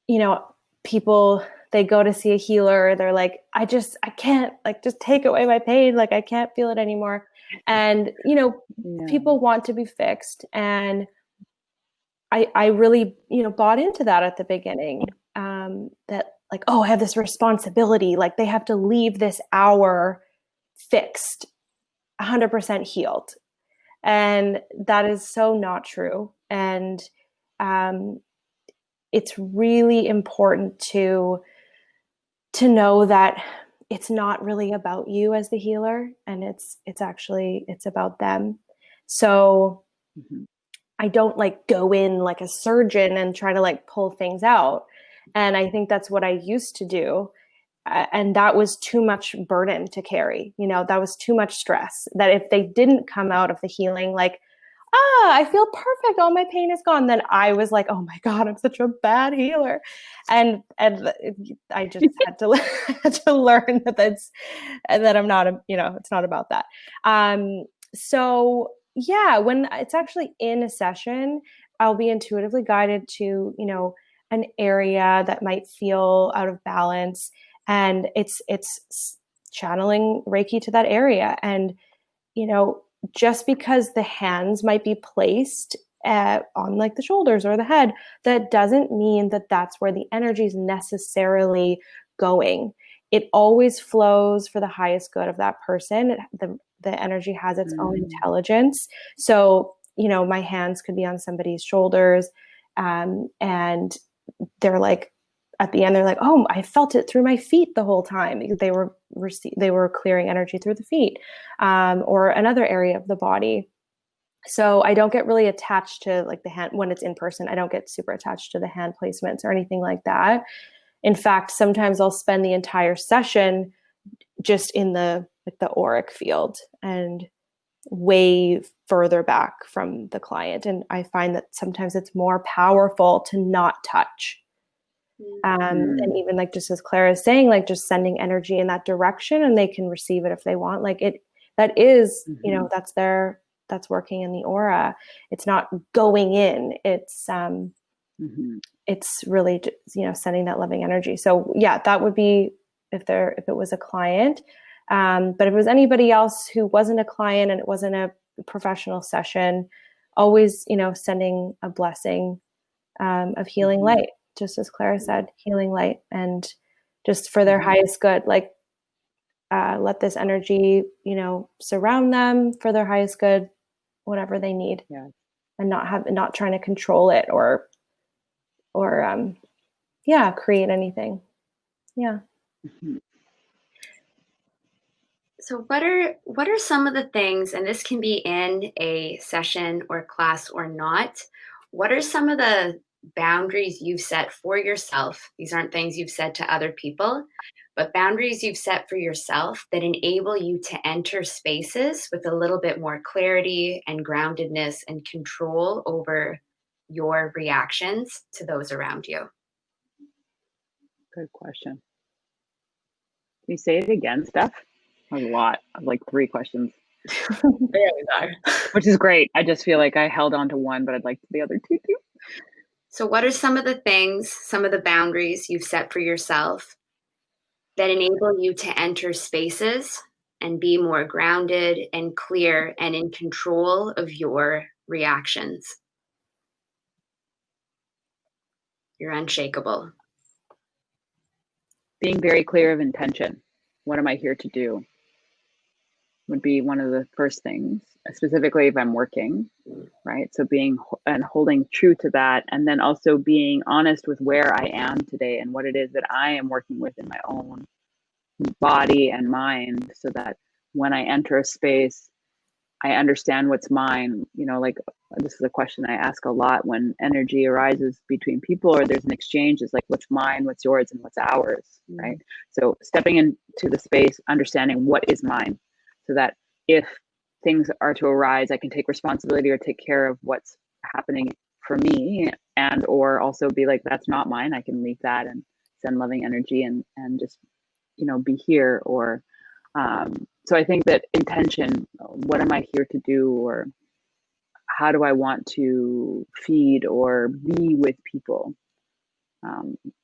you know, people, they go to see a healer, they're like, I can't, like, just take away my pain. Like, I can't feel it anymore. And, you know, people want to be fixed. And I really, you know, bought into that at the beginning, that like, oh, I have this responsibility. Like, they have to leave this hour fixed, 100% healed. And that is so not true. And it's really important to know that it's not really about you as the healer, and it's about them. So I don't like go in like a surgeon and try to like pull things out. And I think that's what I used to do. And that was too much burden to carry. You know, that was too much stress, that if they didn't come out of the healing, like, I feel perfect, all my pain is gone, then I was like, oh my God, I'm such a bad healer. And I just had to learn that I'm not, you know, it's not about that. So yeah, when it's actually in a session, I'll be intuitively guided to, you know, an area that might feel out of balance, and it's channeling Reiki to that area. And, you know, just because the hands might be placed on like the shoulders or the head, that doesn't mean that that's where the energy is necessarily going. It always flows for the highest good of that person. the energy has its own intelligence. So, you know, my hands could be on somebody's shoulders, and they're like, at the end, they're like, oh, I felt it through my feet the whole time. They were clearing energy through the feet, or another area of the body. So I don't get really attached to like the hand when it's in person. I don't get super attached to the hand placements or anything like that. In fact, sometimes I'll spend the entire session just in the auric field and way further back from the client. And I find that sometimes it's more powerful to not touch. And even like, just as Clara is saying, like just sending energy in that direction, and they can receive it if they want. Like that is, you know, that's working in the aura. It's not going in. It's really, you know, sending that loving energy. So yeah, that would be if it was a client. But if it was anybody else who wasn't a client and it wasn't a professional session, always, you know, sending a blessing of healing light. Just as Clara said, healing light, and just for their highest good, like let this energy, you know, surround them for their highest good, whatever they need, and not trying to control it or create anything. Yeah. So what are some of the things, and this can be in a session or class or not, what are some of the boundaries you've set for yourself? These aren't things you've said to other people, but boundaries you've set for yourself that enable you to enter spaces with a little bit more clarity and groundedness and control over your reactions to those around you. Good question. Can you say it again, Steph? A lot of like 3 questions. Which is great. I just feel like I held on to one, but I'd like the other 2 too. So what are some of the things, some of the boundaries you've set for yourself that enable you to enter spaces and be more grounded and clear and in control of your reactions? You're unshakable. Being very clear of intention. What am I here to do? Would be one of the first things, specifically if I'm working, right? So being and holding true to that, and then also being honest with where I am today and what it is that I am working with in my own body and mind, so that when I enter a space, I understand what's mine. You know, like this is a question I ask a lot when energy arises between people or there's an exchange, is like, what's mine, what's yours, and what's ours, right? So stepping into the space, understanding what is mine, so that if things are to arise, I can take responsibility or take care of what's happening for me, and or also be like, that's not mine. I can leave that and send loving energy and just, you know, be here. Or so I think that intention, what am I here to do, or how do I want to feed or be with people,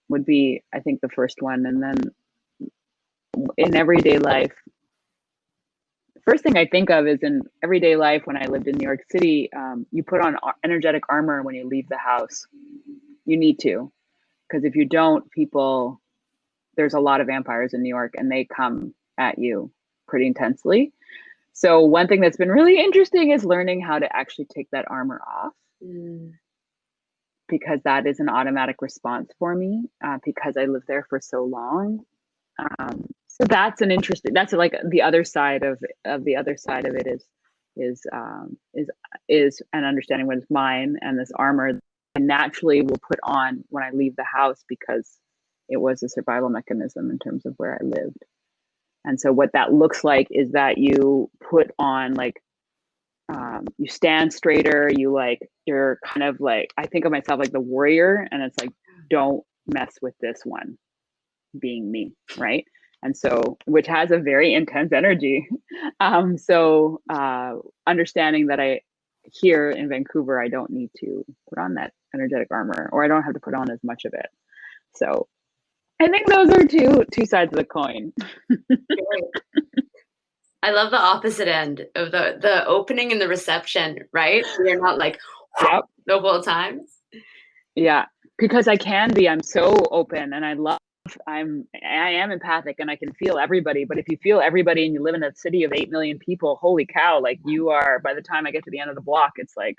would be, I think, the first one. And then in everyday life, first thing I think of is in everyday life, when I lived in New York City, you put on energetic armor when you leave the house. You need to, because if you don't, there's a lot of vampires in New York and they come at you pretty intensely. So one thing that's been really interesting is learning how to actually take that armor off, because that is an automatic response for me, because I lived there for so long. So that's an interesting, that's like the other side of the other side of it is an understanding what is mine, and this armor I naturally will put on when I leave the house, because it was a survival mechanism in terms of where I lived. And so what that looks like is that you put on like, you stand straighter, you're kind of like, I think of myself like the warrior, and it's like, don't mess with this one, being me, right? And so, which has a very intense energy. So understanding that here in Vancouver, I don't need to put on that energetic armor, or I don't have to put on as much of it. So I think those are two sides of the coin. I love the opposite end of the opening and the reception, right? You're not like the whole time. Yeah, because I can be. I'm so open, and I love I am empathic and I can feel everybody, but if you feel everybody and you live in a city of 8 million people, holy cow, like you are, by the time I get to the end of the block, it's like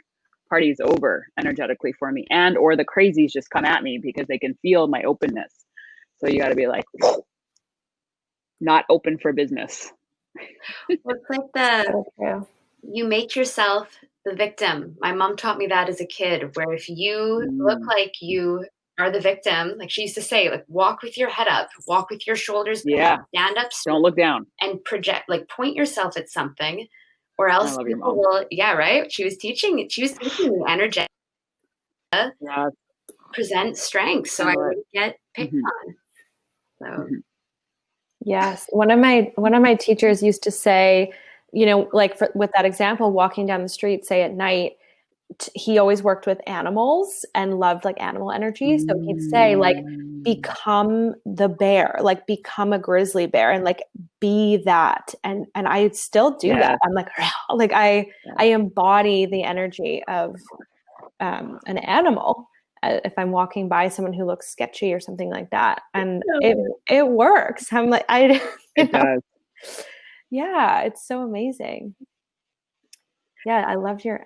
party's over energetically for me, and or the crazies just come at me because they can feel my openness. So you got to be like not open for business. Well, it's like you make yourself the victim. My mom taught me that as a kid, where if you look like you are the victim, like she used to say, like walk with your head up, walk with your shoulders down, stand up, don't look down, and project, like point yourself at something, or else people will. Yeah, right. She was teaching me energy, present strength, so I would get picked on. So. Yes, one of my teachers used to say, you know, like with that example, walking down the street, say at night, he always worked with animals and loved like animal energy. So he'd say like, become the bear, like become a grizzly bear and like be that. And I still do that. I'm like I embody the energy of an animal. If I'm walking by someone who looks sketchy or something like that, and it works. I'm like, it does. Yeah, it's so amazing. Yeah, I loved your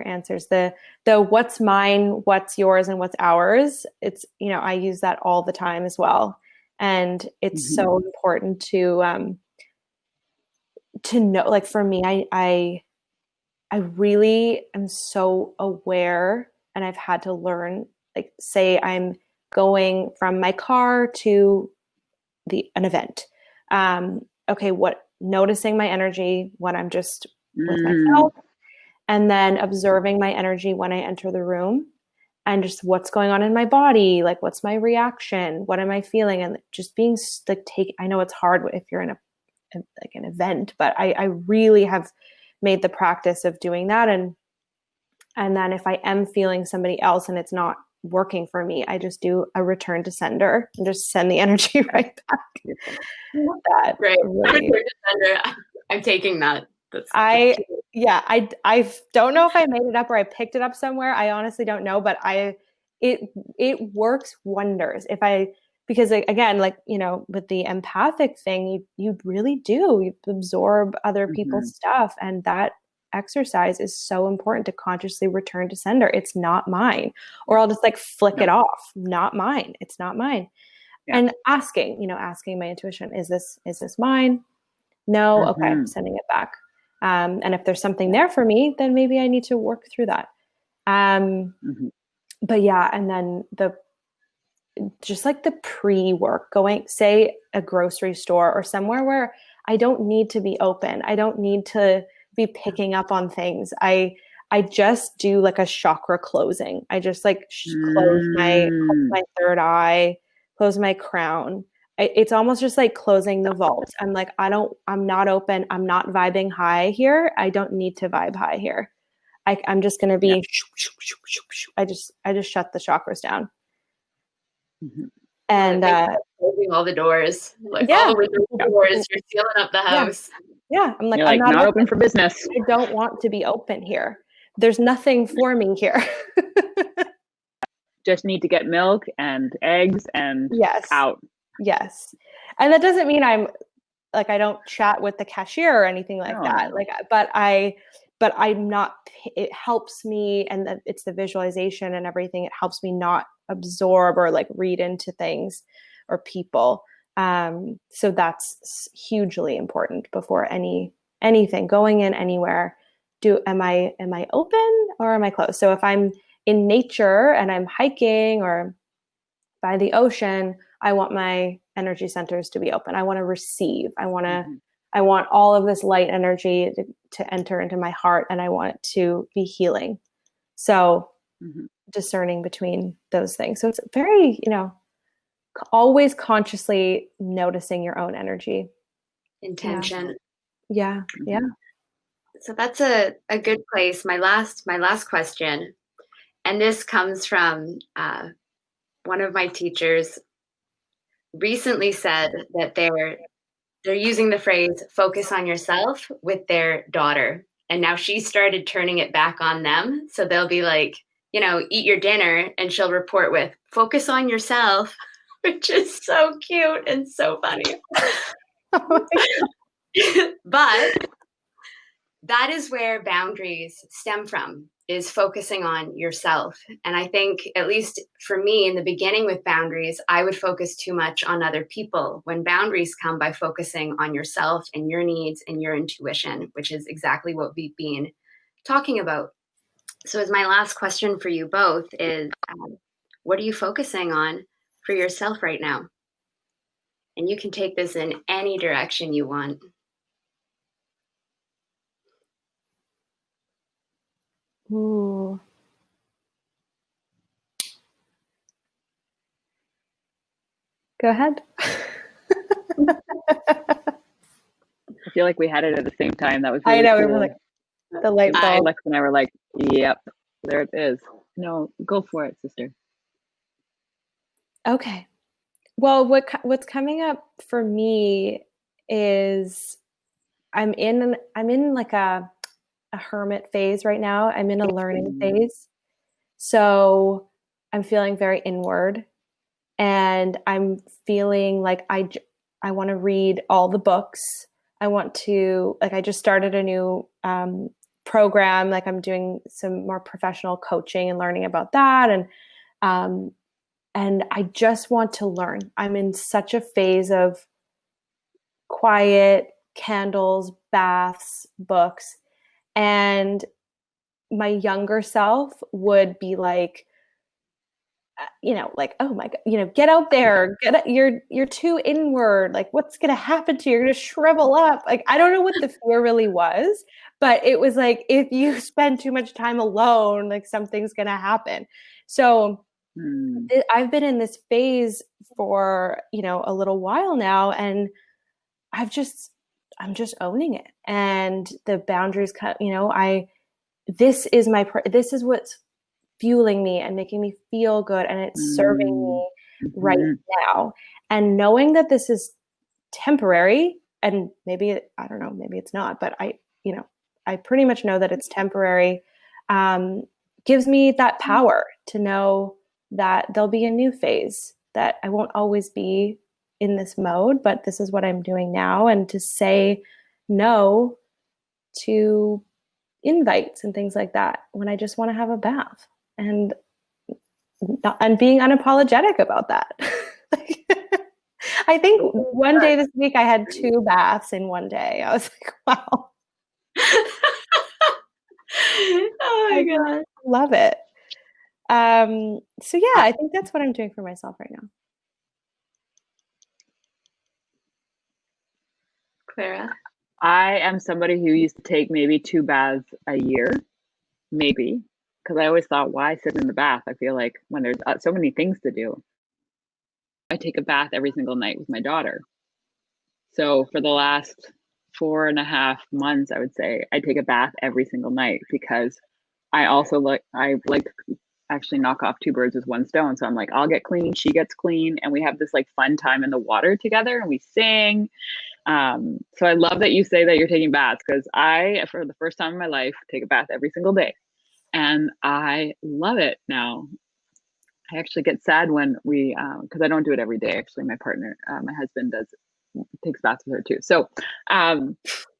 answers. The what's mine, what's yours, and what's ours. It's, you know, I use that all the time as well, and it's so important to know. Like for me, I really am so aware, and I've had to learn. Like, say I'm going from my car to an event. Okay, noticing my energy when I'm just with myself, and then observing my energy when I enter the room, and just what's going on in my body, like what's my reaction, what am I feeling, and just being like I know it's hard if you're in an event, but I really have made the practice of doing that, and then if I am feeling somebody else and it's not working for me, I just do a return to sender and just send the energy right back. Great. Really. I'm taking that. I don't know if I made it up or I picked it up somewhere. I honestly don't know, but it works wonders because again, like, you know, with the empathic thing, you really do, you absorb other people's stuff, and that exercise is so important to consciously return to sender. It's not mine, or I'll just like flick it off. Not mine. It's not mine. Yeah. And asking my intuition, is this mine? No. Okay. I'm sending it back. And if there's something there for me, then maybe I need to work through that. But yeah, and then just like the pre-work, going, say a grocery store or somewhere where I don't need to be open. I don't need to be picking up on things. I just do like a chakra closing. I just like close my third eye, close my crown. It's almost just like closing the vault. I'm like, I'm not open. I'm not vibing high here. I don't need to vibe high here. I'm just going to be, I just shut the chakras down. And closing all the doors, like all the windows, doors, you're sealing up the house. Yeah. I'm like, I'm not open for business. I don't want to be open here. There's nothing for me here. Just need to get milk and eggs and out. Yes. And that doesn't mean I'm like, I don't chat with the cashier or anything like that. Like, but I'm not, it helps me, and it's the visualization and everything. It helps me not absorb or like read into things or people. So that's hugely important before anything going in anywhere. Am I open or am I closed? So if I'm in nature and I'm hiking or by the ocean, I want my energy centers to be open. I want to receive. I want all of this light energy to enter into my heart, and I want it to be healing. So discerning between those things. So it's very, always consciously noticing your own energy. Intention. Yeah. Yeah. So that's a good place. My last question, and this comes from one of my teachers recently said that they're using the phrase "focus on yourself" with their daughter, and now she started turning it back on them. So they'll be like, eat your dinner, and she'll report with "focus on yourself." which is so cute and so funny. Oh But that is where boundaries stem from, is focusing on yourself. And I think, at least for me, in the beginning with boundaries, I would focus too much on other people, when boundaries come by focusing on yourself and your needs and your intuition, which is exactly what we've been talking about. So as my last question for you both is, what are you focusing on for yourself right now? And you can take this in any direction you want. Ooh. Go ahead. I feel like we had it at the same time. That was I really know, we cool. were like the light bulb. Alex and I were like, yep, there it is. No, go for it, sister. Okay. Well, what's coming up for me is I'm in like a hermit phase right now. I'm in a learning phase. So I'm feeling very inward, and I'm feeling like I want to read all the books. I want to, like, I just started a new program. Like, I'm doing some more professional coaching and learning about that. And I just want to learn. I'm in such a phase of quiet, candles, baths, books. And my younger self would be like, like, oh my God, get out there, you're too inward. Like, what's going to happen to you? You're going to shrivel up. Like, I don't know what the fear really was, but it was like, if you spend too much time alone, like, something's going to happen. So I've been in this phase for, a little while now, and I'm just owning it. And the boundaries this is what's fueling me and making me feel good, and it's serving me right now. And knowing that this is temporary, and maybe, I don't know, maybe it's not, but I pretty much know that it's temporary, gives me that power to know that there'll be a new phase, that I won't always be in this mode, but this is what I'm doing now. And to say no to invites and things like that when I just want to have a bath, and being unapologetic about that. I think one day this week I had 2 baths in one day. I was like, wow. Oh my God. Love it. So yeah, I think that's what I'm doing for myself right now. Clara? I am somebody who used to take maybe 2 baths a year, maybe, because I always thought, why sit in the bath? I feel like when there's so many things to do. I take a bath every single night with my daughter. So for the last 4.5 months, I would say I take a bath every single night, because I also like to actually knock off 2 birds with 1 stone. So I'm like, I'll get clean, she gets clean, and we have this like fun time in the water together, and we sing. So I love that you say that you're taking baths, because I, for the first time in my life, take a bath every single day, and I love it now. I actually get sad when we, because I don't do it every day. Actually, my partner, my husband, takes baths with her too. So,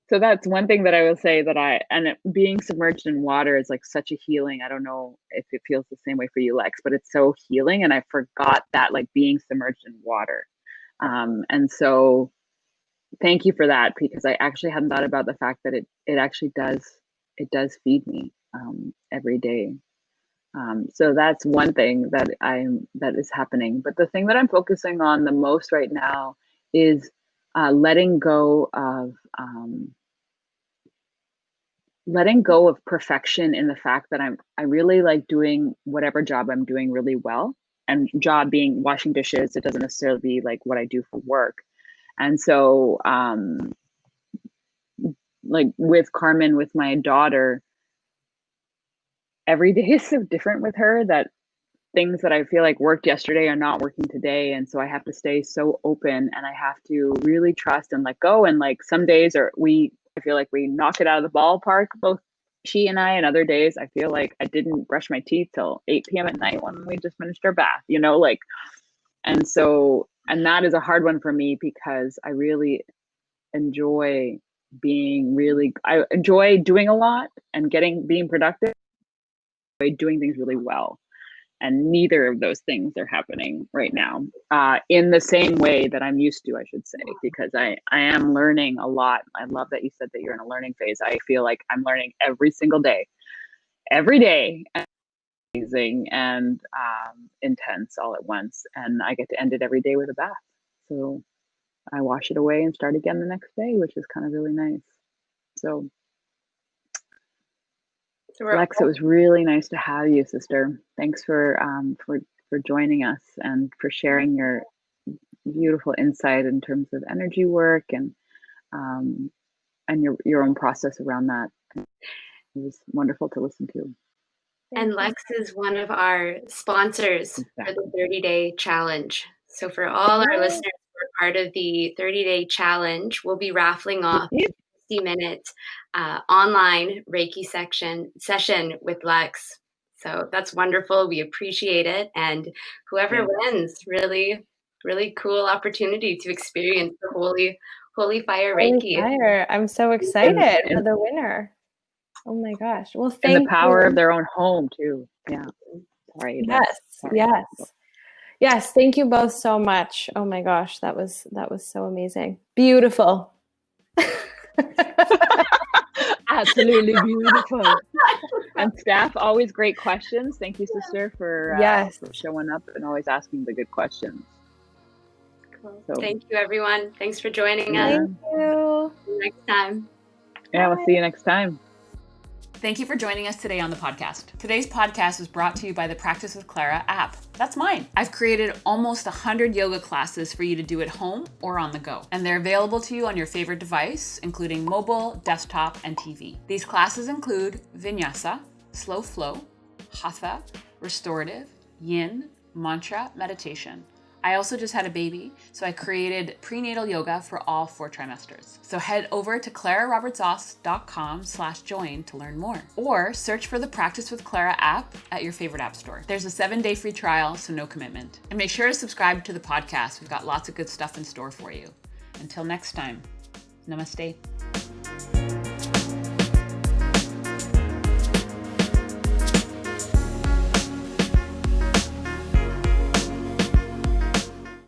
so that's one thing that I will say, that being submerged in water is like such a healing. I don't know if it feels the same way for you, Lex, but it's so healing. And I forgot that, like, being submerged in water. And so thank you for that, because I actually hadn't thought about the fact that it actually does feed me every day. So that's one thing that is happening. But the thing that I'm focusing on the most right now is letting go of perfection, in the fact that I really like doing whatever job I'm doing really well. And job being washing dishes, it doesn't necessarily be like what I do for work. And so like with Carmen, with my daughter, every day is so different with her, that things that I feel like worked yesterday are not working today. And so I have to stay so open, and I have to really trust and let go. And like some days I feel like we knock it out of the ballpark, both she and I, and other days I feel like I didn't brush my teeth till 8 p.m. at night when we just finished our bath, like, And that is a hard one for me because I really enjoy I enjoy doing a lot and being productive, by doing things really well. And neither of those things are happening right now in the same way that I'm used to, I should say, because I am learning a lot. I love that you said that you're in a learning phase. I feel like I'm learning every single day, every day. Amazing and intense all at once. And I get to end it every day with a bath. So I wash it away and start again the next day, which is kind of really nice. So Lex, it was really nice to have you, sister. Thanks for joining us and for sharing your beautiful insight in terms of energy work and your own process around that. It was wonderful to listen to. And Lex is one of our sponsors for the 30-day challenge. So for all our listeners who are part of the 30-day challenge, we'll be raffling off a 50-minute online Reiki session with Lex. So that's wonderful. We appreciate it. And whoever wins, really, really cool opportunity to experience the holy fire Reiki. Fire. I'm so excited for the winner. Oh my gosh. Well, thank you. And the power of their own home too. Yeah. Sorry. Yes. Thank you both so much. Oh my gosh. That was so amazing. Beautiful. Absolutely beautiful. And Steph, always great questions. Thank you, sister, for showing up and always asking the good questions. Cool. So, thank you, everyone. Thanks for joining us. Thank you. See you next time. Yeah, we'll see you next time. Thank you for joining us today on the podcast. Today's podcast was brought to you by the Practice with Clara app. That's mine. I've created almost 100 yoga classes for you to do at home or on the go. And they're available to you on your favorite device, including mobile, desktop, and TV. These classes include Vinyasa, Slow Flow, Hatha, Restorative, Yin, Mantra, Meditation. I also just had a baby, so I created prenatal yoga for all 4 trimesters. So head over to clararobertsos.com/join to learn more. Or search for the Practice with Clara app at your favorite app store. There's a 7-day free trial, so no commitment. And make sure to subscribe to the podcast. We've got lots of good stuff in store for you. Until next time, namaste.